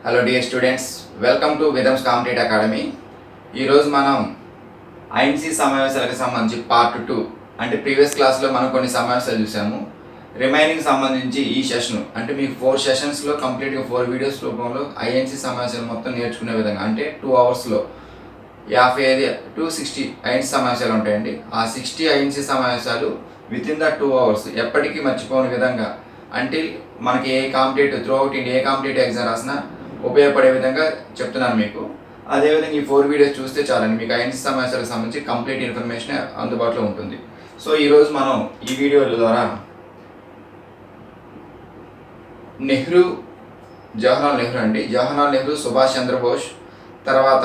Hello dear students, welcome to Vidhams competitive academy. ఈరోజు మనం INC సమావేశాలకు సంబంధించి పార్ట్ 2 అంటే ప్రీవియస్ క్లాస్లో మనం కొన్ని సమావేశాలు చూసాము. రిమైనింగ్ సంబంధించి ఈ సెషన్ అంటే మీకు 4 సెషన్స్లో కంప్లీట్గా 4 వీడియోస్ రూపంలో ఐఎన్సీ సమావేశాలు మొత్తం నేర్చుకునే విధంగా అంటే 2 అవర్స్లో 55 to 60 ఐఎన్సీ సమావేశాలు ఉంటాయండి. ఆ 60 ఐఎన్సీ సమావేశాలు వితిన్ ద 2 అవర్స్ ఎప్పటికీ మర్చిపోని విధంగా అంటే మనకి ఏ కాంపిటేటివ్ త్రూ అవుట్ ఇండియా ఏ కాంపిటేటివ్ ఎగ్జామ్ రాసినా ఉపయోగపడే విధంగా చెప్తున్నాను మీకు. అదేవిధంగా ఈ 4 వీడియోస్ చూస్తే చాలండి, మీకు ఐఎన్సీ సమావేశాలకు సంబంధించి కంప్లీట్ ఇన్ఫర్మేషన్ అందుబాటులో ఉంటుంది. సో ఈరోజు మనం ఈ వీడియోల ద్వారా నెహ్రూ, జవహర్లాల్ నెహ్రూ అండి, జవహర్లాల్ నెహ్రూ, సుభాష్ చంద్రబోస్, తర్వాత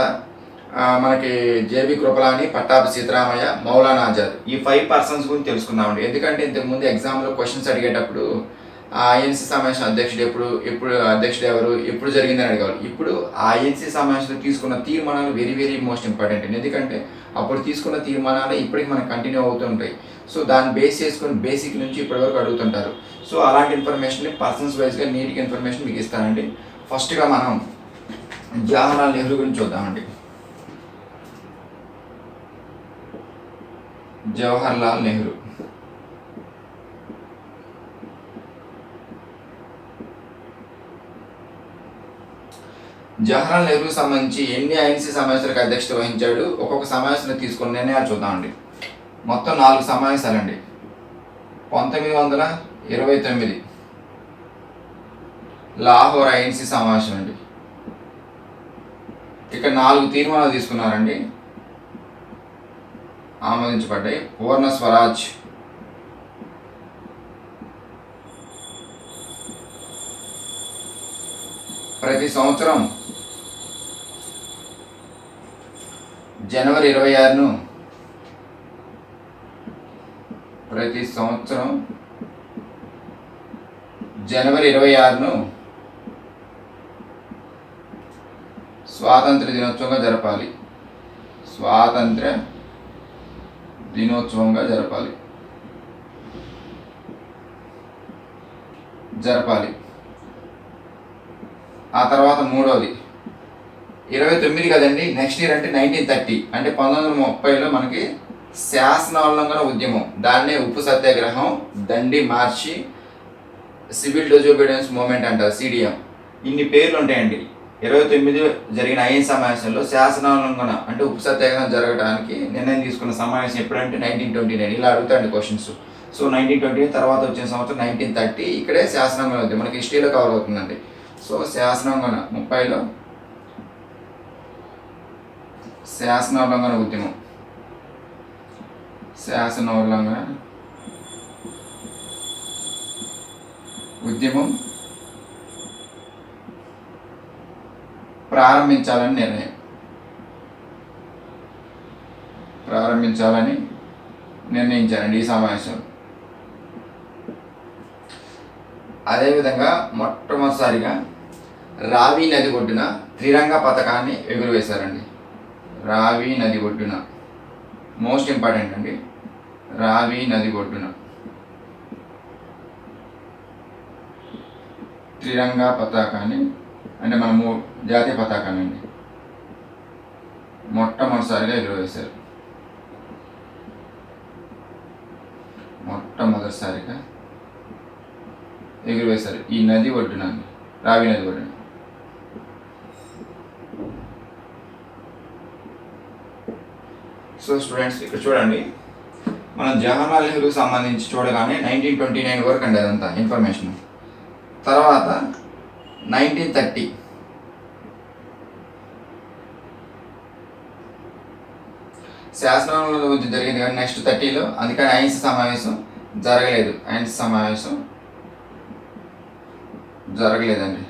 మనకి జేబీ కృపలాని, పట్టాభి సీతారామయ్య, మౌలానా ఆజాద్, ఈ 5 పర్సన్స్ గురించి తెలుసుకుందామండి. ఎందుకంటే ఇంతకుముందు ఎగ్జామ్లో క్వశ్చన్స్ అడిగేటప్పుడు ఐఎన్సీ సమావేశం అధ్యక్షుడు ఎప్పుడు అధ్యక్షుడు ఎవరు, ఎప్పుడు జరిగిందని అడిగారు. ఇప్పుడు ఐఎన్సీ సమావేశంలో తీసుకున్న తీర్మానాలు వెరీ వెరీ మోస్ట్ ఇంపార్టెంట్ అండి. ఎందుకంటే అప్పుడు తీసుకున్న తీర్మానాలు ఇప్పటికి మనకు కంటిన్యూ అవుతుంటాయి. సో దాన్ని బేస్ చేసుకొని బేసిక్ నుంచి ఇప్పటివరకు అడుగుతుంటారు. సో అలాంటి ఇన్ఫర్మేషన్ని పర్సన్స్ వైజ్గా నీట్గా ఇన్ఫర్మేషన్ మీకు ఇస్తానండి. ఫస్ట్గా మనం జవహర్లాల్ నెహ్రూ గురించి చూద్దామండి. జవహర్లాల్ నెహ్రూ జవహర్లాల్ నెహ్రూకి సంబంధించి ఎన్ని ఐఎన్సీ సమావేశాలకు అధ్యక్షత వహించాడు, ఒక్కొక్క సమావేశంలో తీసుకున్న నిర్ణయాలు చూద్దామండి. మొత్తం 4 సమావేశాలండి. 1929 లాహోర్ ఐఎన్సీ సమావేశం అండి. ఇక్కడ 4 తీర్మానాలు తీసుకున్నారండి, ఆమోదించబడ్డాయి. పూర్ణ స్వరాజ్, ప్రతి సంవత్సరం జనవరి 26ను స్వాతంత్ర దినోత్సవంగా జరపాలి. ఆ తర్వాత మూడవది 29 కదండి, నెక్స్ట్ ఇయర్ అంటే 1930 అంటే 1930లో మనకి శాసనోల్లంఘన ఉద్యమం, దాన్నే ఉప్పు సత్యాగ్రహం, దండి మార్చి, సివిల్ డిజోబీడియన్స్ మూమెంట్ అంటారు, సిడిఎం. ఇన్ని పేర్లు ఉంటాయండి. 29 జరిగిన ఐఎన్ సమావేశంలో శాసనోల్లంఘన అంటే ఉప్పు సత్యాగ్రహం జరగడానికి నిర్ణయం తీసుకున్న సమావేశం ఎప్పుడంటే 1929. ఇలా అడుగుతాయండి క్వశ్చన్స్. సో 1920 తర్వాత వచ్చిన సంవత్సరం 1930. ఇక్కడే శాసనోల్లంఘన ఉద్యమం మనకి హిస్టరీలో కవర్ అవుతుందండి. సో శాసనోల్లంఘన 30లో శాసనోల్లంఘన ఉద్యమం ప్రారంభించాలని నిర్ణయించారండి ఈ సమావేశంలో. అదేవిధంగా మొట్టమొదటిసారిగా రావి నది ఒడ్డున త్రిరంగ పతాకాన్ని ఎగురవేశారండి. రావి నది ఒడ్డున మోస్ట్ ఇంపార్టెంట్ అండి. రావి నది ఒడ్డున త్రిరంగ పతాకాన్ని అంటే మన జాతీయ పతాకాన్ని అండి మొట్టమొదటిసారిగా ఎగురవేశారు. ఈ నది ఒడ్డున, రావి నది ఒడ్డున. సో స్టూడెంట్స్ ఇక్కడ చూడండి, మనం జవహర్లాల్ నెహ్రూకి సంబంధించి చూడగానే 1929 వరకు అండి అదంతా ఇన్ఫర్మేషన్. తర్వాత 1930 శాసనంలో జరిగింది కానీ నెక్స్ట్ 30లో అందుకని ఐఎన్సీ సమావేశం జరగలేదండి.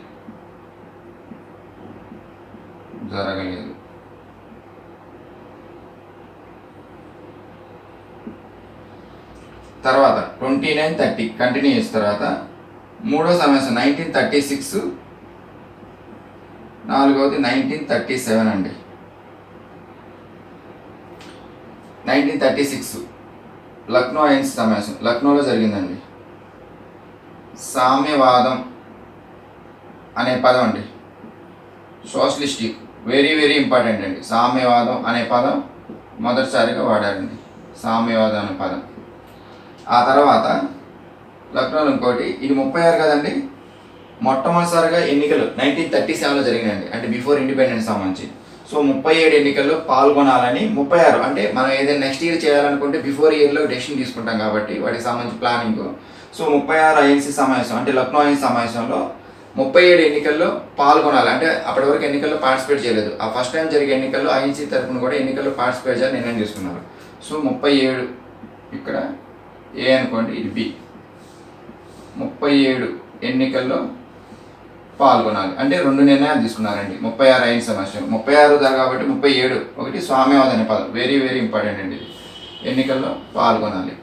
తర్వాత 29-30 కంటిన్యూ చేసిన తర్వాత మూడో సమావేశం 1936, నాలుగవది 1937 అండి. 1936 లక్నో ఐఎన్సీ సమావేశం లక్నోలో జరిగిందండి. సామ్యవాదం అనే పదం అండి. సోషలిస్టిక్ వెరీ వెరీ ఇంపార్టెంట్ అండి. సామ్యవాదం అనే పదం మొదటిసారిగా వాడారండి, సామ్యవాదం అనే పదం. ఆ తర్వాత లక్నోలో ఇంకోటి, ఇది 36 కదండి. మొట్టమొదటిసారిగా ఎన్నికలు 1937లో జరిగినాయండి, అంటే బిఫోర్ ఇండిపెండెన్స్ సంబంధించి. సో 37 ఎన్నికల్లో పాల్గొనాలని, 36 అంటే మనం ఏదైనా నెక్స్ట్ ఇయర్ చేయాలనుకుంటే బిఫోర్ ఇయర్లో డెసిషన్ తీసుకుంటాం కాబట్టి వాటికి సంబంధించి ప్లానింగ్. సో 36 ఐఎన్సీ సమావేశం అంటే లక్నో ఐఎన్సీ సమావేశంలో 37 ఎన్నికల్లో పాల్గొనాలి. అంటే అప్పటి వరకు ఎన్నికల్లో పార్టిసిపేట్ చేయలేదు. ఆ ఫస్ట్ టైం జరిగే ఎన్నికల్లో ఐఎన్సీ తరఫున కూడా ఎన్నికల్లో పార్టిసిపేట్ చేయాలని నిర్ణయం తీసుకున్నారు. సో 37 ఇక్కడ ఏ అనుకోండి, ఇది బి. 37 ఎన్నికల్లో పాల్గొనాలి అంటే 2 నిర్ణయాలు తీసుకున్నారండి. 36 ఐఎన్సీ సమావేశం 36 కాబట్టి 37 ఒకటి స్వామ్యవాదం అనే పదం వెరీ వెరీ ఇంపార్టెంట్ అండి. ఎన్నికల్లో పాల్గొనాలి.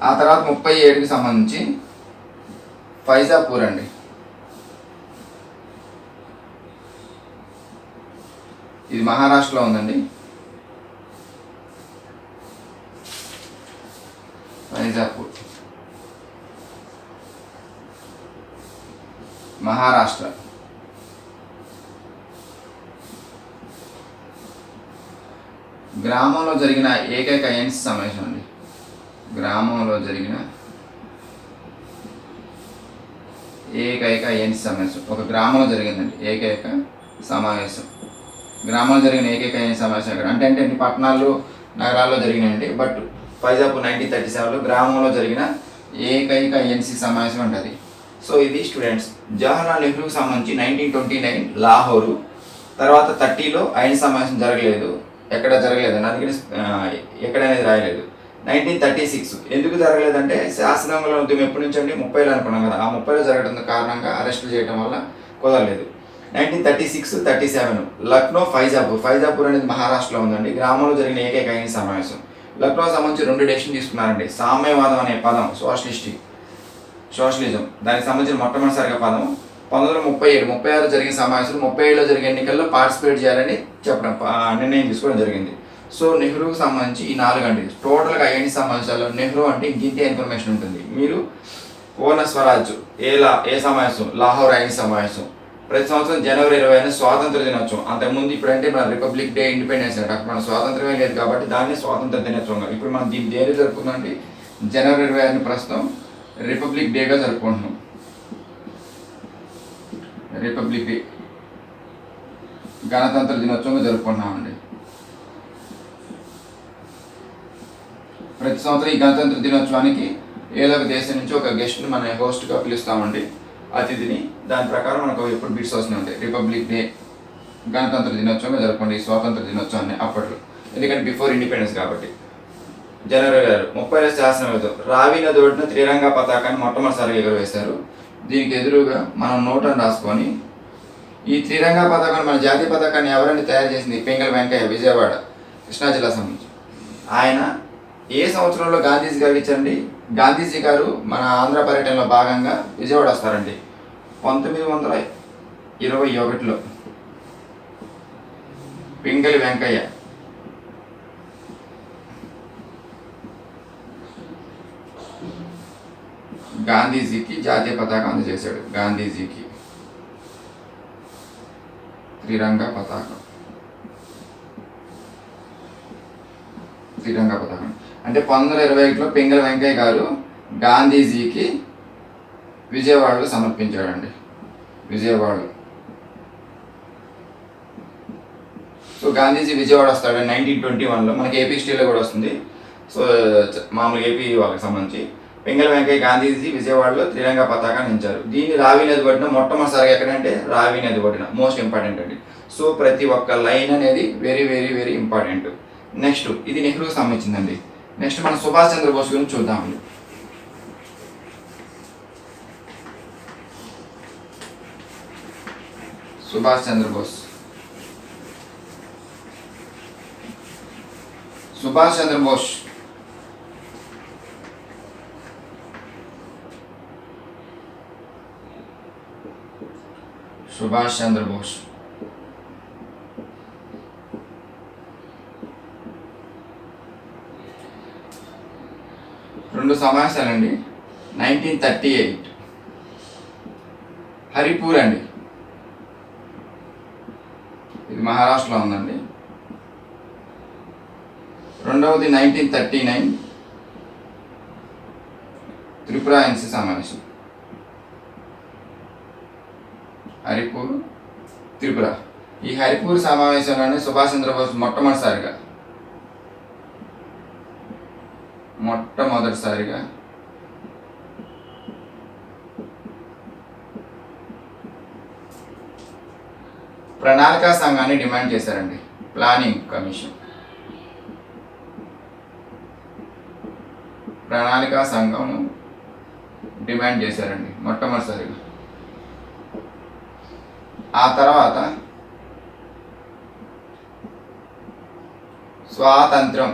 ఆ తర్వాత 37కి సంబంధించి ఫైజాపూర్ అండి. ఇది మహారాష్ట్రలో ఉందండి. ఫైజాపూర్ మహారాష్ట్ర. గ్రామంలో జరిగిన ఏకైక ఐఎన్సీ సమావేశం అండి. గ్రామంలో జరిగిన ఏకైక ఐఎన్సీ సమావేశం ఒక గ్రామంలో జరిగిందండి. ఏకైక సమావేశం గ్రామంలో జరిగిన ఏకైక ఐఎన్సీ సమావేశం ఎక్కడ అంటే అన్ని పట్టణాల్లో నగరాల్లో జరిగినాయండి. బట్ ఫైజాపూర్ 1937లో గ్రామంలో జరిగిన ఏకైక ఐఎన్సీ సమావేశం అంటది. సో ఇది స్టూడెంట్స్ జవహర్లాల్ నెహ్రూకి సంబంధించి 1929 లాహోరు. తర్వాత 30లో ఐఎన్సీ సమావేశం జరగలేదు, ఎక్కడ జరగలేదు అందుకని ఎక్కడనేది రాయలేదు. 1936 ఎందుకు జరగలేదంటే శాసనోల్లంఘన ఉద్యమం ఎప్పటి నుంచి అండి 30లో అనుకున్నాం కదా, ఆ 30లో జరగడం కారణంగా అరెస్టులు చేయడం వల్ల కుదరలేదు. 1936, 37 లక్నో ఫైజాపూర్ అనేది మహారాష్ట్రలో ఉందండి. గ్రామంలో జరిగిన ఏకైక ఐఎన్సీ సమావేశం. లక్నో సంబంధించి 2 డెసిషన్ తీసుకున్నారండి. సామ్యవాదం అనే పదం సోషలిజం దానికి సంబంధించిన మొట్టమొదటిసారిగా పదం 1937 36 జరిగిన సమావేశంలో 37లో జరిగే ఎన్నికల్లో పార్టిసిపేట్ చేయాలని చెప్పడం నిర్ణయం తీసుకోవడం జరిగింది. సో నెహ్రూకి సంబంధించి ఈ 4 అండి. టోటల్గా ఐఎన్సీ సమావేశాల్లో నెహ్రూ అంటే ఇంతే ఇన్ఫర్మేషన్ ఉంటుంది. మీరు పూర్ణ స్వరాజ్ ఏ సమావేశం, లాహోర్ ఐఎన్సీ సమావేశం. ప్రతి సంవత్సరం జనవరి 20 స్వాతంత్ర దినోత్సవం. అంతకుముందు ఇప్పుడంటే మన రిపబ్లిక్ డే, ఇండిపెండెన్స్ డే, అక్కడ మన స్వాతంత్రమే లేదు కాబట్టి దాన్ని స్వాతంత్ర దినోత్సవంగా ఇప్పుడు మనం దీన్ని దేని జరుపుకుందామంటే జనవరి 20 ప్రస్తుతం రిపబ్లిక్ డేగా జరుపుకుంటున్నాం. రిపబ్లిక్ డే గణతంత్ర దినోత్సవంగా జరుపుకుంటున్నామండి. ప్రతి సంవత్సరం ఈ గణతంత్ర దినోత్సవానికి ఏదో ఒక దేశం నుంచి ఒక గెస్ట్ని మన హోస్ట్గా పిలుస్తామండి, అతిథిని. దాని ప్రకారం మనకు ఎప్పుడు బిట్స్ వస్తూనే ఉంటాయి. రిపబ్లిక్ డే గణతంత్ర దినోత్సవంగా జరుపుకోండి ఈ స్వాతంత్ర దినోత్సవాన్ని అప్పట్లో, ఎందుకంటే బిఫోర్ ఇండిపెండెన్స్ కాబట్టి. జనవరి 30 శాసనవేత్తం రావి నది ఒడ్డున త్రిరంగా పతాకాన్ని మొట్టమొదటిసారిగా ఎగురవేశారు. దీనికి ఎదురుగా మనం నోటను రాసుకొని ఈ త్రిరంగా పతాకాన్ని మన జాతీయ పతాకాన్ని ఎవరైనా తయారు చేసింది పింగళి వెంకయ్య, విజయవాడ కృష్ణా జిల్లా సంబంధించి. ఆయన ఏ సంవత్సరంలో గాంధీజీ గారికి ఇచ్చండి? గాంధీజీ గారు మన ఆంధ్ర పర్యటనలో భాగంగా విజయవాడ వస్తారండి 1921లో. పింగళి వెంకయ్య గాంధీజీకి జాతీయ పతాకం అందజేశాడు. గాంధీజీకి త్రిరంగా పతాకం అంటే 1921లో పింగళి వెంకయ్య గారు గాంధీజీకి విజయవాడలో సమర్పించాడండి. విజయవాడలో. సో గాంధీజీ విజయవాడ వస్తాడు 1921లో. మనకి ఏపీ స్టీల్లో కూడా వస్తుంది. సో మామూలుగా ఏపీ వాళ్ళకి సంబంధించి పింగళి వెంకయ్య గాంధీజీ విజయవాడలో త్రిరంగా పతాకాన్ని ఉంచారు. దీన్ని రావి నది ఒడ్డున మొట్టమొదటిసారిగా ఎక్కడంటే రావి నది ఒడ్డున. మోస్ట్ ఇంపార్టెంట్ అండి. సో ప్రతి ఒక్క లైన్ అనేది very very very important. Next ఇది నెహ్రూకి సంబంధించిందండి. నెక్స్ట్ మనం సుభాష్ చంద్రబోస్ గురించి చూద్దామండి. సుభాష్ చంద్రబోస్ సుభాష్ చంద్రబోస్ సుభాష్ చంద్రబోస్ రెండు సమావేశాలండి. 1938 హరిపూర్ అండి, ఇది మహారాష్ట్రలో ఉందండి. రెండవది 1939 త్రిపుర ఎన్సీ సమావేశం, హరిపూర్ త్రిపుర. ఈ హరిపూర్ సమావేశంలోనే సుభాష్ చంద్రబోస్ మొట్టమొదటిసారిగా ప్రణాళికా సంఘాన్ని డిమాండ్ చేశారండి. ప్లానింగ్ కమిషన్, ప్రణాళికా సంఘం డిమాండ్ చేశారండి మొట్టమొదటిసారిగా. ఆ తర్వాత స్వాతంత్రం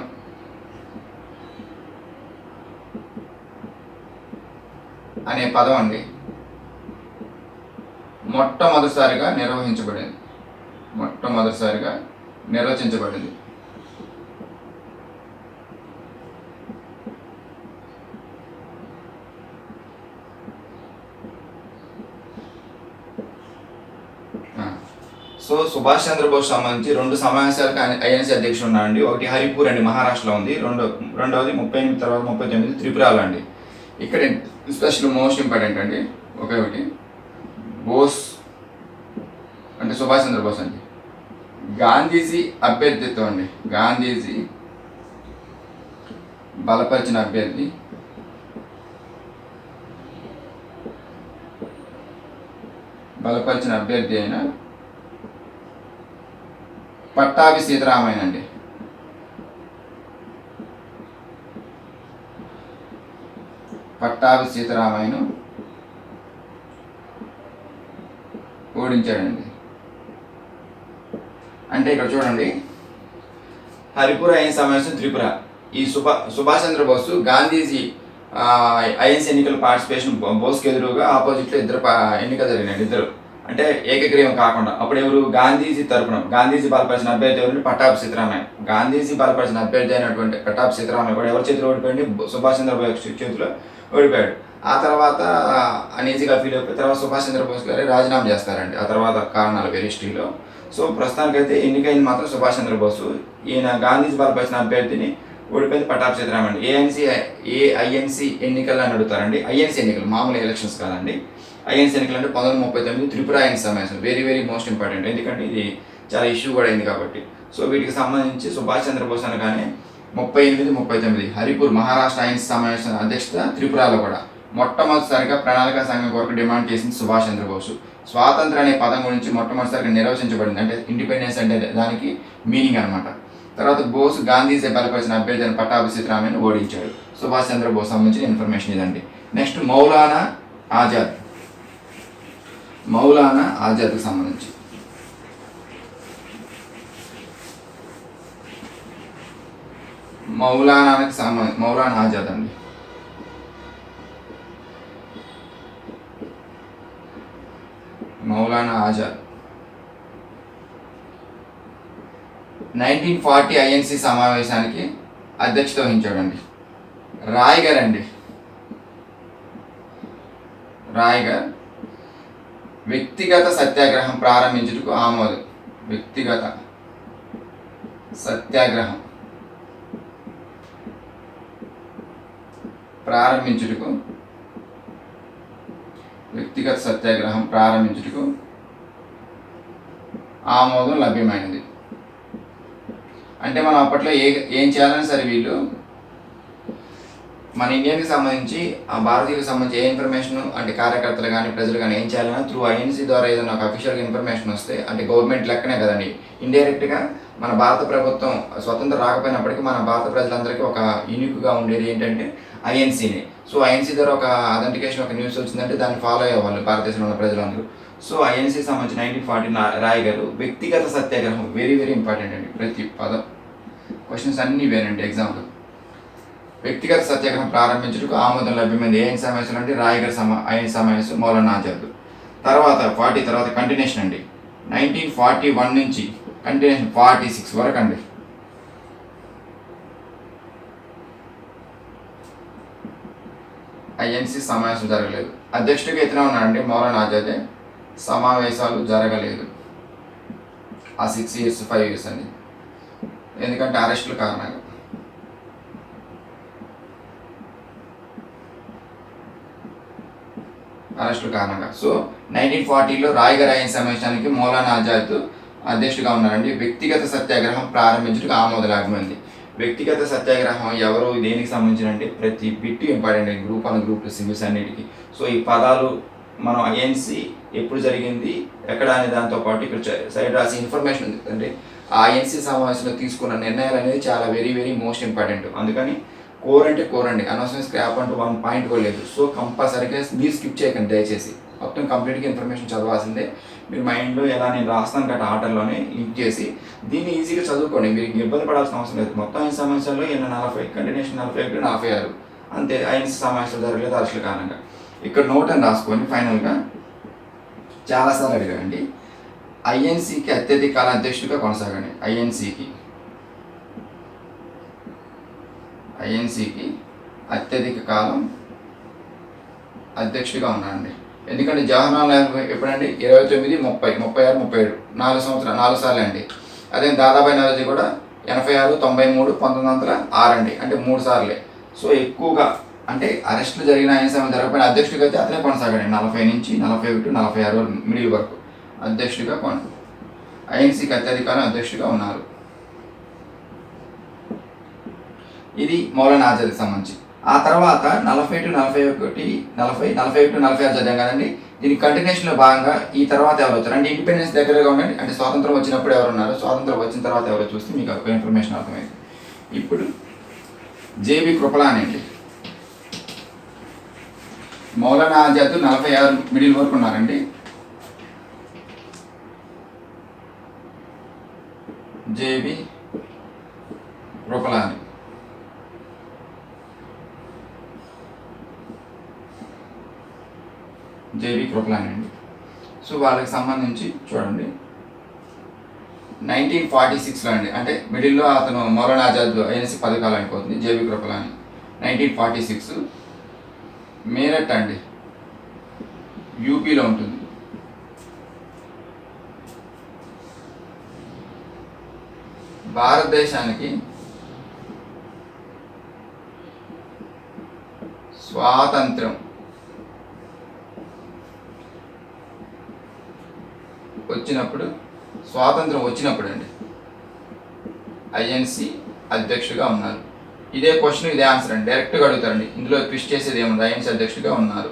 అనే పదం అండి మొట్టమొదటిసారిగా నిర్వచించబడింది. సో సుభాష్ చంద్రబోస్ సంబంధించి 2 సమావేశాలకు ఐఎన్సీ అధ్యక్షుడు ఉన్నారండి. ఒకటి హరిపూర్ అండి, మహారాష్ట్రలో ఉంది. రెండవది 38 తర్వాత 39 త్రిపురలో అండి. ఇక్కడ స్పెషల్ మోస్ట్ ఇంపార్టెంట్ అండి, ఒకటి బోస్ అంటే సుభాష్ చంద్రబోస్ అండి. గాంధీజీ అభ్యర్థిత్వం అండి, గాంధీజీ బలపరిచిన అభ్యర్థి అయిన పట్టాభి సీతారామయ్య అండి. పట్టాభి సీతారామయ్యను ఓడించాడండి. అంటే ఇక్కడ చూడండి, హరిపూర్ ఐఎన్సీ సమావేశం త్రిపుర. ఈ సుభాష్ చంద్రబోస్ గాంధీజీ ఐఎన్సీ ఎన్నికల పార్టిసిపేషన్ బోస్కి ఎదురుగా ఆపోజిట్లో ఎన్నికలు జరిగినాయి, ఇద్దరు అంటే ఏకగ్రీవం కాకుండా. అప్పుడు ఎవరు? గాంధీజీ తరపున గాంధీజీ బలపరిచిన అభ్యర్థి ఎవరు? పట్టాభి సీతారామయ్య. గాంధీజీ బలపరిచిన అభ్యర్థి అయినటువంటి పట్టాభి సీతారామయ్య కూడా ఎవరి చేతిలో ఓడిపోయింది? సుభాష్ చంద్రబోస్ చేతిలో ఓడిపోయాడు. ఆ తర్వాత అనీజీగా ఫీల్ అయిపోయిన తర్వాత సుభాష్ చంద్రబోస్ గారు రాజీనామా చేస్తారండి. ఆ తర్వాత కారణాలు వేరే హిస్టరీలో. సో ప్రస్తుతానికైతే ఎన్నికైంది మాత్రం సుభాష్ చంద్రబోస్. ఈయన గాంధీజీ బలపరిచిన అభ్యర్థిని ఓడిపోయింది పట్టాభి సీతారామయ్య. ఐఎన్సీ ఎన్నికలు అని అడుగుతారండి. ఐఎన్సీ ఎన్నికలు మామూలు ఎలక్షన్స్ కాదండి. ఐఎన్సీ ఎన్నికలు అంటే 1939 త్రిపుర ఐఎన్సీ సమావేశం. వెరీ మోస్ట్ ఇంపార్టెంట్, ఎందుకంటే ఇది చాలా ఇష్యూ కూడా అయింది కాబట్టి. సో వీటికి సంబంధించి సుభాష్ చంద్రబోస్ అనగానే 38, 39 హరిపూర్ మహారాష్ట్ర ఐఎన్సీ సమావేశం అధ్యక్షత త్రిపురలో కూడా మొట్టమొదటిసారిగా ప్రణాళికా సంఘం కొరకు డిమాండ్ చేసింది సుభాష్ చంద్రబోస్. స్వాతంత్ర అనే పదం గురించి మొట్టమొదటిసారిగా నిర్వచించబడింది, అంటే ఇండిపెండెన్స్ అంటే దానికి మీనింగ్ అనమాట. తర్వాత బోస్ గాంధీజీ బలపరిచిన అభ్యర్థి అయిన పట్టాభి సీతారామయ్యను ఓడించాడు. సుభాష్ చంద్రబోస్ సంబంధించిన ఇన్ఫర్మేషన్ ఇదండి. నెక్స్ట్ మౌలానా ఆజాద్కి సంబంధించి మౌలానా ఆజాద్ అండి. మౌలానా ఆజాద్ 1940 ఐఎన్సీ సమావేశానికి అధ్యక్షత వహించాడండి. రాయ్ గారు వ్యక్తిగత సత్యాగ్రహం ప్రారంభించుటకు ఆమోదం. వ్యక్తిగత సత్యాగ్రహం ప్రారంభించుటకు ఆమోదం లభ్యమైనది. అంటే మనం అప్పట్లో ఏం చేయాలని సరే వీళ్ళు మన ఇండియాకి సంబంధించి ఆ భారతీయులకు సంబంధించి ఏ ఇన్ఫర్మేషన్ అంటే కార్యకర్తలు కానీ ప్రజలు కానీ ఏం చేయాలన్నా త్రూ ఐఎన్సీ ద్వారా ఏదైనా ఒక అఫీషియల్గా ఇన్ఫర్మేషన్ వస్తే, అంటే గవర్నమెంట్ లెక్కనే కదండి, ఇండైరెక్ట్గా మన భారత ప్రభుత్వం స్వతంత్రం రాకపోయినప్పటికీ మన భారత ప్రజలందరికీ ఒక యూనిక్గా ఉండేది ఏంటంటే ఐఎన్సీని. సో ఐఎన్సీ ద్వారా ఒక అథెంటికేషన్ ఒక న్యూస్ వచ్చిందంటే దాన్ని ఫాలో అయ్యేవాళ్ళు భారతదేశంలో ఉన్న ప్రజలందరూ. సో ఐఎన్సీ సంబంధించి 1940 రాయ్ గారు వ్యక్తిగత సత్యాగ్రహం వెరీ ఇంపార్టెంట్ అండి. ప్రతి పదం క్వశ్చన్స్ అన్నీ వేనండి ఎగ్జామ్లో. వ్యక్తిగత సత్యాగ్రహం ప్రారంభించుటకు ఆమోదం లభ్యమైంది. ఏ సమావేశం అంటే రాయ్ గారి ఐఎన్సీ సమావేశం, మౌలానా ఆజాద్. తర్వాత 40 తర్వాత కంటిన్యూషన్ అండి. 1941 నుంచి కంటిన్యూషన్ 46 వరకు అండి. ఐఎన్సీ సమావేశం జరగలేదు. అధ్యక్షుడిగా ఇతనే ఉన్నాడండి, మౌలానా ఆజాదే. సమావేశాలు జరగలేదు. ఆ 6 years 5 years అండి. ఎందుకంటే అరెస్టుల కారణంగా. సో 1940లో రాయ్గర్ అహింస సమావేశానికి మౌలానా ఆజాద్ అధ్యక్షుడిగా ఉన్నారండి. వ్యక్తిగత సత్యాగ్రహం ప్రారంభించడానికి ఆమోదలాగమైంది. వ్యక్తిగత సత్యాగ్రహం ఎవరు, దేనికి సంబంధించిన అంటే ప్రతి బిట్ ఇంపార్టెంట్ అండి, గ్రూప్ సివిల్స్ అన్నిటికీ. సో ఈ పదాలు మనం ఐఎన్సి ఎప్పుడు జరిగింది, ఎక్కడ అనే దాంతోపాటు ఇక్కడ సైడ్ రాసి ఇన్ఫర్మేషన్ ఉంది అంటే ఆ ఐఎన్సి సమావేశంలో తీసుకున్న నిర్ణయాలు అనేది చాలా వెరీ వెరీ మోస్ట్ ఇంపార్టెంట్. అందుకని కోర్ అంటే కోర్ అండి, అనవసరం స్క్రాప్ అంటూ 1 point కూడా లేదు. సో కంపల్సరీగా మీరు స్కిప్ చేయకండి దయచేసి, మొత్తం కంప్లీట్గా ఇన్ఫర్మేషన్ చదవాల్సిందే. మీరు మైండ్లో ఎలా నేను రాస్తాను గట్రా ఆర్డర్లోనే లింక్ చేసి దీన్ని ఈజీగా చదువుకోండి, మీరు ఇబ్బంది పడాల్సిన అవసరం లేదు. మొత్తం 5 సమావేశాల్లో 40 కంటిన్యూషన్ 41 46 అంతే. ఐఎన్సి సమావేశాలు జరగలేదు అరెస్టుల కారణంగా. ఇక్కడ నోట్ అని రాసుకొని ఫైనల్గా చాలాసార్లు అడిగారండి, ఐఎన్సికి అత్యధిక కాల అధ్యక్షుడిగా కొనసాగండి. ఐఎన్సికి అత్యధిక కాలం అధ్యక్షుడిగా ఉన్నారండి. ఎందుకంటే జవహర్లాల్ నెహ్రూ ఎప్పుడండి 29, 30, 36, 37 4 సంవత్సరాలు 4 సార్లు అండి. అదే దాదాబాయి నౌరోజీ కూడా 86, 93, 1906 అండి, అంటే 3 సార్లే. సో ఎక్కువగా అంటే అరెస్టులు జరిగిన ఐఎన్సీ జరగకపోయిన అధ్యక్షుడిగా అయితే అతనే కొనసాగాడు. 40 నుంచి 41, 46 మిడిల్ వరకు అధ్యక్షుడిగా ఐఎన్సీకి అత్యధిక కాలం అధ్యక్షుడిగా ఉన్నారు. ఇది మౌలానా ఆజాద్కి సంబంధించి. ఆ తర్వాత 40 to 41, 40, 41 to 46 చదివాం కదండి. దీని కంటిన్యూషన్లో భాగంగా ఈ తర్వాత ఎవరు వచ్చారు అంటే ఇండిపెండెన్స్ దగ్గరగా ఉండండి, అంటే స్వాతంత్రం వచ్చినప్పుడు ఎవరు ఉన్నారు, స్వాతంత్రం వచ్చిన తర్వాత ఎవరో చూస్తే మీకు ఒక ఇన్ఫర్మేషన్ అర్థమైంది. ఇప్పుడు జేబీ కృపలాని అండి. మౌలానా ఆజాద్ 46 మిడిల్ వరకు ఉన్నారండి. జేబీ కృపలాని అండి. సో వాళ్ళకి సంబంధించి చూడండి 1946లో అండి, అంటే మిడిల్లో అతను మౌలానా ఆజాద్ ఐఎన్సీ పథకాలు అయిపోతుంది. జేబీ కృపలాని 1946 మీరట్ అండి, యూపీలో ఉంటుంది. భారతదేశానికి స్వాతంత్రం వచ్చినప్పుడు అండి ఐఎన్సి అధ్యక్షుడిగా ఉన్నారు. ఇదే క్వశ్చన్ ఇదే ఆన్సర్ అండి, డైరెక్ట్గా అడుగుతారండి. ఇందులో ట్విస్ట్ చేసేది ఏముంది, ఐఎన్సి అధ్యక్షుడిగా ఉన్నారు.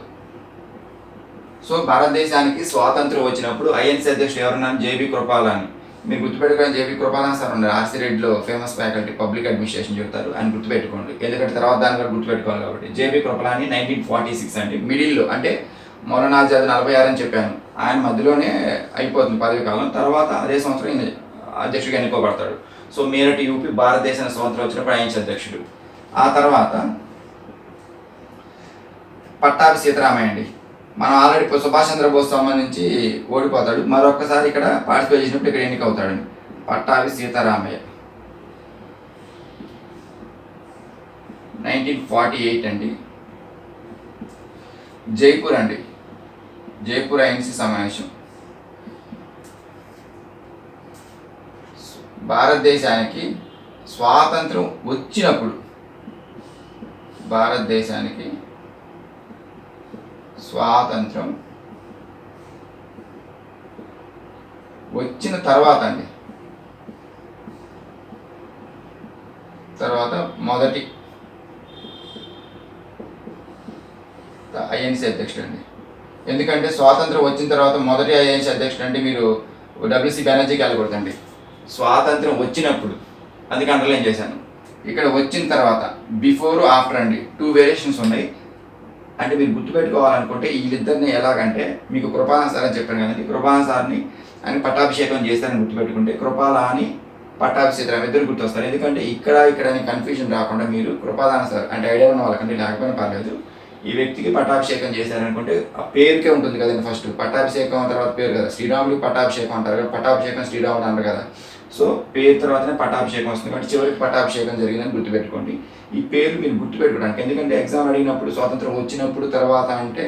సో భారతదేశానికి స్వాతంత్రం వచ్చినప్పుడు ఐఎన్సి అధ్యక్షుడు ఎవరున్నారు, జేబీ కృపలాని. మీరు గుర్తుపెట్టుకోండి, జేబీ కృపలాని సార్ ఉన్నారు, ఆర్సీ రెడ్డిలో ఫేమస్ ఫ్యాకల్టీ, పబ్లిక్ అడ్మినిస్ట్రేషన్ చెప్తారు అని గుర్తుపెట్టుకోండి, ఎందుకంటే తర్వాత దాని కూడా గుర్తుపెట్టుకోవాలి కాబట్టి. జేబీ కృపలాని 1946 అండి, మిడిల్లో అంటే మౌలానా ఆజాద్ 46 అని చెప్పాను, ఆయన మధ్యలోనే అయిపోతుంది పదవి కాలం. తర్వాత అదే సంవత్సరం ఈయన అధ్యక్షుడిగా ఎన్నుకోబడతాడు. సో మీరట్ యూపీ భారతదేశానికి స్వాతంత్రం వచ్చినప్పుడు ఐఎన్సీ అధ్యక్షుడు. ఆ తర్వాత పట్టాభి సీతారామయ్య అండి. మనం ఆల్రెడీ సుభాష్ చంద్రబోస్ సంబంధించి ఓడిపోతాడు, మరొకసారి ఇక్కడ పార్టిసిపేట్ చేసినప్పుడు ఇక్కడ ఎన్నిక అవుతాడండి. పట్టాభి సీతారామయ్య 1948 అండి. జైపూర్ అండి, జైపూర్ ఐఎన్సీ సమావేశం. భారతదేశానికి స్వాతంత్రం వచ్చినప్పుడు, భారతదేశానికి స్వాతంత్రం వచ్చిన తర్వాత అండి, తర్వాత మొదటి ఐఎన్సీ అధ్యక్షుడు అండి. ఎందుకంటే స్వాతంత్రం వచ్చిన తర్వాత మొదటి ఐఎన్సీ అధ్యక్షుడు అంటే మీరు డబ్ల్యూసీ బెనర్జీకి వెళ్ళకూడదండి. స్వాతంత్రం వచ్చినప్పుడు, అందుకే అండర్లైన్ చేశాను. ఇక్కడ వచ్చిన తర్వాత బిఫోర్ ఆఫ్టర్ అండి, 2 వేరియేషన్స్ ఉన్నాయి. అంటే మీరు గుర్తుపెట్టుకోవాలనుకుంటే వీళ్ళిద్దరిని ఎలాగంటే, మీకు కృపాలా సార్ అని చెప్పాను కదండి, కృపాలా సార్ని ఆయన పట్టాభిషేకం చేస్తారని గుర్తుపెట్టుకుంటే కృపాలాని పట్టాభి సీతారామయ్య ఇద్దరు గుర్తొస్తారు. ఎందుకంటే ఇక్కడ అని కన్ఫ్యూజన్ రాకుండా మీరు కృపాలాని సార్ అంటే ఐడియా ఉన్న వాళ్ళకంటే లేకపోయినా పర్లేదు, ఈ వ్యక్తికి పట్టాభిషేకం చేశారనుకుంటే ఆ పేరుకే ఉంటుంది కదండి. ఫస్ట్ పట్టాభిషేకం తర్వాత పేరు కదా, శ్రీరాముడికి పట్టాభిషేకం అంటారు కదా, పట్టాభిషేకం శ్రీరాముడు అంటారు కదా. సో పేరు తర్వాతనే పట్టాభిషేకం వస్తుంది కాబట్టి చివరికి పట్టాభిషేకం జరిగిందని గుర్తుపెట్టుకోండి. ఈ పేరు మీరు గుర్తుపెట్టుకోవడానికి, ఎందుకంటే ఎగ్జామ్ అడిగినప్పుడు స్వాతంత్రం వచ్చినప్పుడు తర్వాత అంటే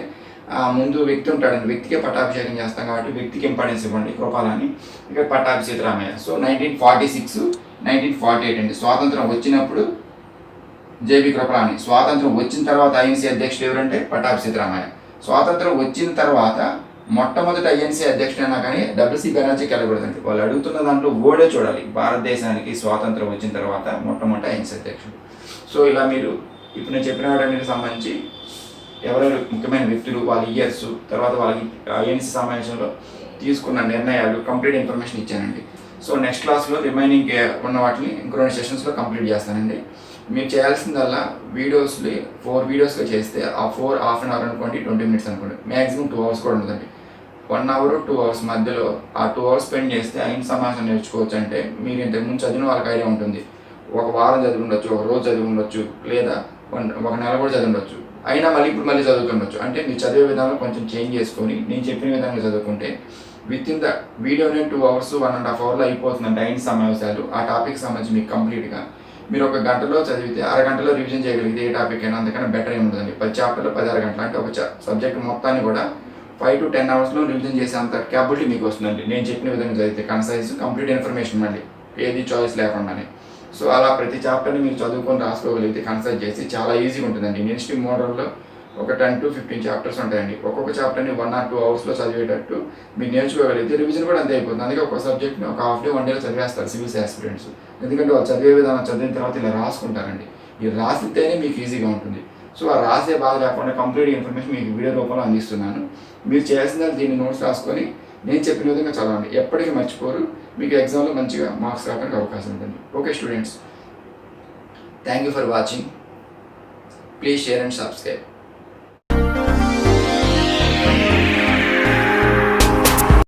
ముందు వ్యక్తి ఉంటాడండి, వ్యక్తికే పట్టాభిషేకం చేస్తాం కాబట్టి వ్యక్తికి ఇంపార్టెన్స్ ఇవ్వండి. కృపాలని ఇక్కడ పట్టాభి సీతారామయ్య. సో 1946, 1948 అండి. స్వాతంత్రం వచ్చినప్పుడు జేబీ కృపలాని, స్వాతంత్రం వచ్చిన తర్వాత ఐఎన్సీ అధ్యక్షుడు ఎవరంటే పట్టాభి సీతారామయ్య. స్వాతంత్రం వచ్చిన తర్వాత మొట్టమొదటి ఐఎన్సీ అధ్యక్షుడు అయినా కానీ డబ్ల్యూసీ బెనర్జీకి వెళ్ళకూడదండి. వాళ్ళు అడుగుతున్న దాంట్లో ఓడే చూడాలి. భారతదేశానికి స్వాతంత్రం వచ్చిన తర్వాత మొట్టమొదటి ఐఎన్సీ అధ్యక్షుడు. సో ఇలా మీరు ఇప్పుడు నేను చెప్పిన వాటికి సంబంధించి ఎవరెవరు ముఖ్యమైన వ్యక్తులు, వాళ్ళ ఇయర్స్, తర్వాత వాళ్ళకి ఐఎన్సీ సమావేశంలో తీసుకున్న నిర్ణయాలు కంప్లీట్ ఇన్ఫర్మేషన్ ఇచ్చానండి. సో నెక్స్ట్ క్లాస్లో రిమైనింగ్ ఉన్న వాటిని ఇంకో 2 సెషన్స్లో కంప్లీట్ చేస్తానండి. మీరు చేయాల్సిందల్లా వీడియోస్ని 4 వీడియోస్గా చేస్తే ఆ 4 హాఫ్ అన్ అవర్ అనుకోండి, 20 మినిట్స్ అనుకోండి, మ్యాక్సిమం 2 అవర్స్ కూడా ఉంటుందండి. 1 అవర్ 2 అవర్స్ మధ్యలో ఆ 2 అవర్స్ స్పెండ్ చేస్తే ఐఎన్సీ సమావేశం నేర్చుకోవచ్చు. అంటే మీరు ఇంతకుముందు చదివిన వాళ్ళకి ఐడియా ఉంటుంది. ఒక వారం చదివి ఉండొచ్చు, ఒక రోజు చదివి ఉండొచ్చు, లేదా ఒక నెల కూడా చదివి ఉండొచ్చు. అయినా మళ్ళీ చదువుతుండొచ్చు. అంటే మీరు చదివే విధానం కొంచెం చేంజ్ చేసుకొని నేను చెప్పిన విధంగా చదువుకుంటే విత్ ఇన్ ద వీడియోనే 2 అవర్స్ 1.5 అవర్లో అయిపోతుందండి ఐఎన్సీ సమావేశాలు. ఆ టాపిక్ సంబంధించి మీకు కంప్లీట్గా మీరు 1 గంటలో చదివితే అరగంటలో రివిజన్ చేయగలిగితే ఏ టాపిక్ అయినా అంతకన్నా బెటర్ ఏమి ఉంటుందండి. 10 చాప్టర్లో 16 గంటలు, అంటే ఒక సబ్జెక్ట్ మొత్తాన్ని కూడా 5 to 10 అవర్స్లో రివిజన్ చేసే అంత క్యాపబిలిటీ మీకు వస్తుందండి నేను చెప్పిన విధంగా చదివితే. కన్సైజ్ కంప్లీట్ ఇన్ఫర్మేషన్ అండి, ఏది చాయిస్ లేకుండానే. సో అలా ప్రతి చాప్టర్ని మీరు చదువుకొని రాసుకోగలిగితే కన్సల్ట్ చేసి చాలా ఈజీగా ఉంటుందండి. యూనివర్సిటీ మోడల్లో ఒక 10 to 15 చాప్టర్స్ ఉంటాయండి. ఒక్కొక్క చాప్టర్ని 1 or 2 అవర్స్లో చదివేటట్టు మీరు నేర్చుకోగలిగితే రివిజన్ కూడా అంతే అయిపోతుంది. అందుకే ఒక సబ్జెక్ట్ని ఒక హాఫ్ డే 1 డేలో చదివేస్తారు సివిల్స్ ఆస్పిరెంట్స్. ఎందుకంటే వాళ్ళు చదివే విధానం చదివిన తర్వాత ఇలా రాసుకుంటారండి. ఇది రాసితేనే మీకు ఈజీగా ఉంటుంది. సో ఆ రాసే బాధ లేకుండా కంప్లీట్ ఇన్ఫర్మేషన్ మీకు వీడియో రూపంలో అందిస్తున్నాను. మీరు చేయాల్సింది దీన్ని నోట్స్ రాసుకొని నేను చెప్పిన విధంగా చదవండి. ఎప్పటికీ మర్చిపోరు. మీకు ఎగ్జామ్లో మంచిగా మార్క్స్ రావడానికి అవకాశం ఉంటుంది. Okay students, thank you for watching. Please share and subscribe.